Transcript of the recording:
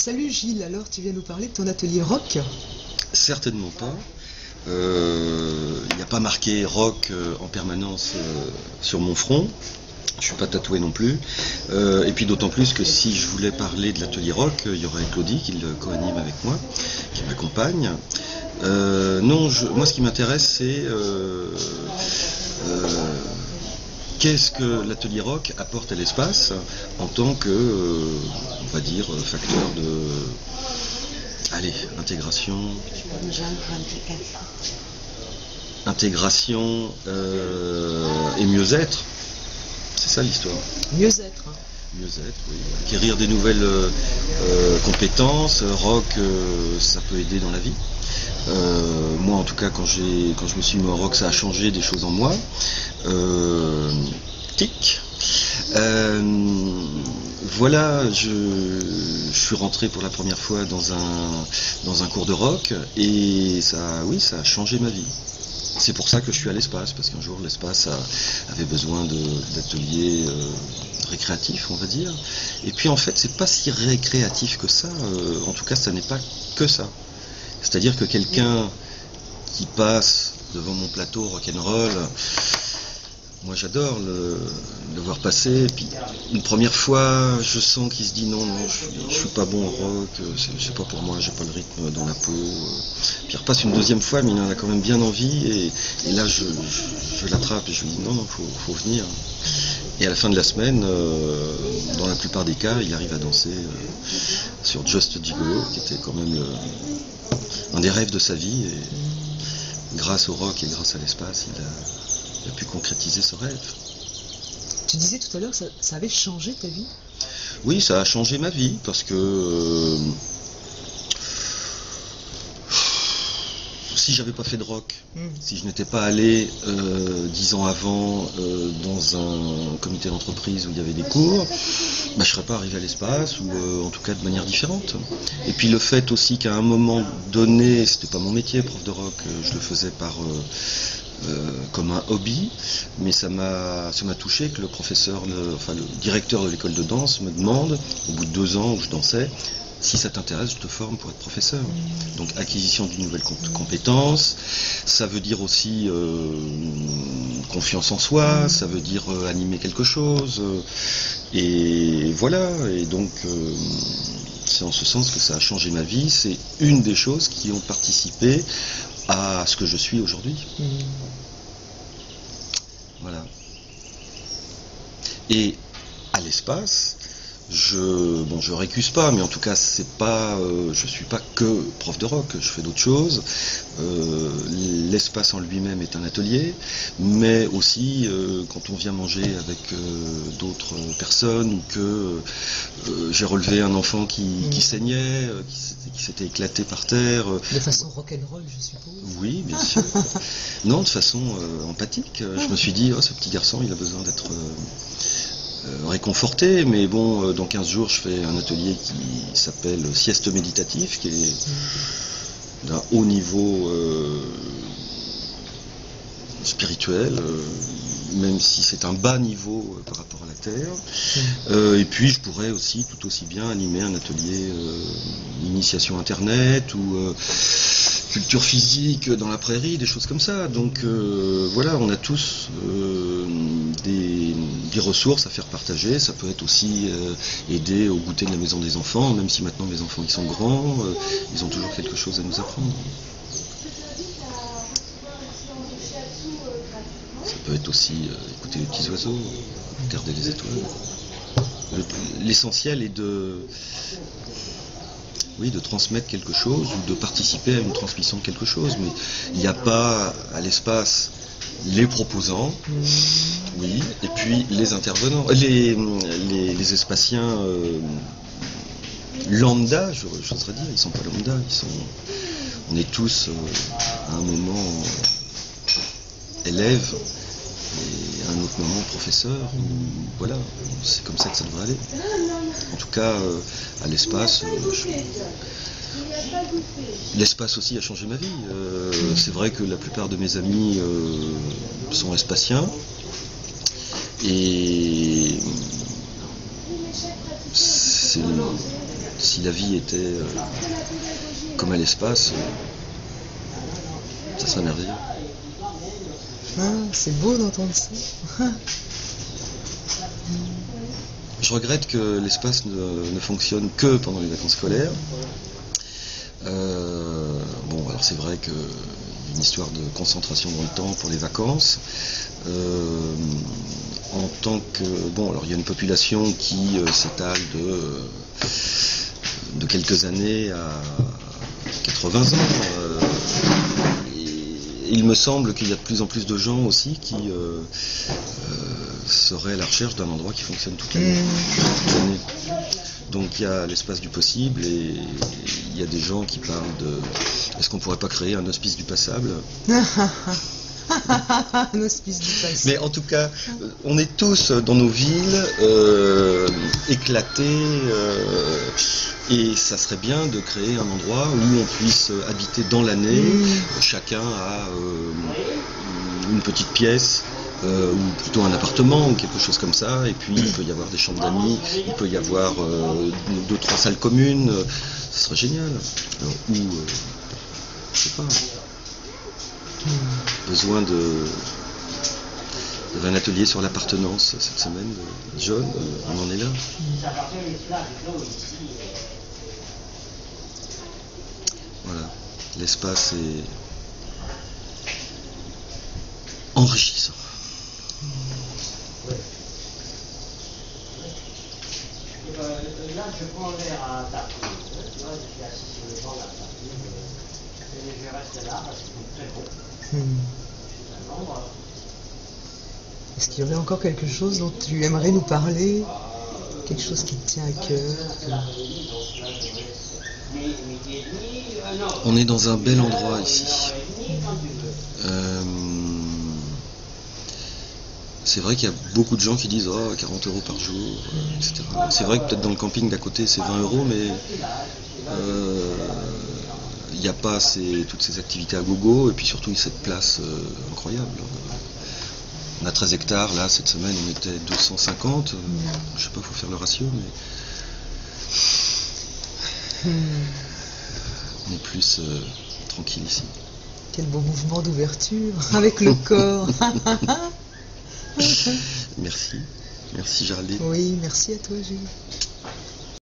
Salut Gilles, alors tu viens nous parler de ton atelier rock? Certainement pas. Il n'y a pas marqué rock en permanence sur mon front. Je suis pas tatoué non plus. Et puis d'autant plus que si je voulais parler de l'atelier rock, il y aurait Claudie qui le co-anime avec moi, qui m'accompagne. Non, moi ce qui m'intéresse c'est qu'est-ce que l'atelier rock apporte à l'espace en tant que, on va dire, facteur de, intégration et mieux-être. C'est ça l'histoire. Mieux-être. Mieux-être, oui. Acquérir des nouvelles compétences. Rock, ça peut aider dans la vie. Moi, en tout cas, quand je me suis mis au rock, ça a changé des choses en moi. Tic. Voilà, je suis rentré pour la première fois dans un cours de rock et ça a changé ma vie. C'est pour ça que je suis à l'espace, parce qu'un jour l'espace avait besoin d'ateliers récréatifs, on va dire. Et puis en fait, c'est pas si récréatif que ça. En tout cas, ça n'est pas que ça. C'est-à-dire que quelqu'un qui passe devant mon plateau rock'n'roll, moi j'adore le voir passer, et puis une première fois je sens qu'il se dit non, je suis pas bon au rock, c'est pas pour moi, j'ai pas le rythme dans la peau, puis il repasse une deuxième fois mais il en a quand même bien envie, et là je l'attrape et je lui dis non, faut venir. Et à la fin de la semaine, dans la plupart des cas, il arrive à danser sur Just Gigolo, qui était quand même un des rêves de sa vie, et grâce au rock et grâce à l'espace, il a pu concrétiser ce rêve. Tu disais tout à l'heure que ça avait changé ta vie? Oui, ça a changé ma vie, parce que si j'avais pas fait de rock, si je n'étais pas allé 10 ans avant dans un comité d'entreprise où il y avait des cours, je serais pas arrivé à l'espace, ou en tout cas de manière différente. Et puis le fait aussi qu'à un moment donné, c'était pas mon métier, prof de rock, je le faisais comme un hobby, mais ça m'a touché que le professeur, le directeur de l'école de danse me demande, au bout de 2 ans où je dansais, si ça t'intéresse, je te forme pour être professeur. Donc acquisition d'une nouvelle compétence, ça veut dire aussi confiance en soi, ça veut dire animer quelque chose, et voilà, et donc c'est en ce sens que ça a changé ma vie, c'est une des choses qui ont participé à ce que je suis aujourd'hui. Voilà. Et à l'espace, je récuse pas, mais en tout cas c'est pas, je suis pas que prof de rock, je fais d'autres choses. L'espace en lui-même est un atelier, mais aussi quand on vient manger avec d'autres personnes, ou que j'ai relevé un enfant qui saignait, qui s'était éclaté par terre. De façon rock'n'roll, je suppose. Oui, bien sûr. Non, de façon empathique. Je me suis dit, oh, ce petit garçon, il a besoin d'être réconforté, mais bon, dans 15 jours, je fais un atelier qui s'appelle Sieste méditatif, qui est d'un haut niveau spirituel, même si c'est un bas niveau par rapport à la Terre. Et puis je pourrais aussi tout aussi bien animer un atelier initiation internet, ou culture physique dans la prairie, des choses comme ça. Donc voilà, on a tous des ressources à faire partager. Ça peut être aussi aider au goûter de la maison des enfants, même si maintenant mes enfants ils sont grands, ils ont toujours quelque chose à nous apprendre. Ça peut être aussi écouter les petits oiseaux, regarder les étoiles. L'essentiel est de transmettre quelque chose, ou de participer à une transmission de quelque chose, mais il n'y a pas à l'espace les proposants, oui, et puis les intervenants, les espaciens lambda, j'oserais dire, ils sont pas lambda, on est tous à un moment élèves, et à un autre moment professeur, voilà, c'est comme ça que ça devrait aller. En tout cas, à l'espace, l'espace aussi a changé ma vie. C'est vrai que la plupart de mes amis sont espaciens, et c'est Si la vie était comme à l'espace, ça serait merveilleux. Ah, c'est beau d'entendre ça. Je regrette que l'espace ne fonctionne que pendant les vacances scolaires. Bon, alors c'est vrai qu'il y a une histoire de concentration dans le temps pour les vacances. En tant que... Bon, alors il y a une population qui s'étale de quelques années à 80 ans. Il me semble qu'il y a de plus en plus de gens aussi qui seraient à la recherche d'un endroit qui fonctionne toute l'année. Donc il y a l'espace du possible et il y a des gens qui parlent de... Est-ce qu'on pourrait pas créer un hospice du passable? Un hospice du passé. Mais en tout cas, on est tous dans nos villes éclatés et ça serait bien de créer un endroit où on puisse habiter dans l'année. Chacun a une petite pièce ou plutôt un appartement ou quelque chose comme ça, et puis il peut y avoir des chambres d'amis, il peut y avoir 2-3 salles communes, ce serait génial. Ou je sais pas. Besoin d'un atelier sur l'appartenance cette semaine, John, on en est là. Voilà, l'espace est enrichissant. Là, je prends l'air à tapis. Tu vois, je suis assis sur le banc de la tapis. Et je reste là parce qu'il est très bon. Est-ce qu'il y aurait encore quelque chose dont tu aimerais nous parler? Quelque chose qui te tient à cœur? On est dans un bel endroit ici. C'est vrai qu'il y a beaucoup de gens qui disent 40 € par jour, etc. C'est vrai que peut-être dans le camping d'à côté c'est 20 €, mais il n'y a pas toutes ces activités à gogo, et puis surtout cette place incroyable. On a 13 hectares, là cette semaine on était 250, je sais pas, il faut faire le ratio, mais on est plus tranquille ici. Quel beau mouvement d'ouverture avec le corps. Merci Géraldine. Oui, merci à toi Jules.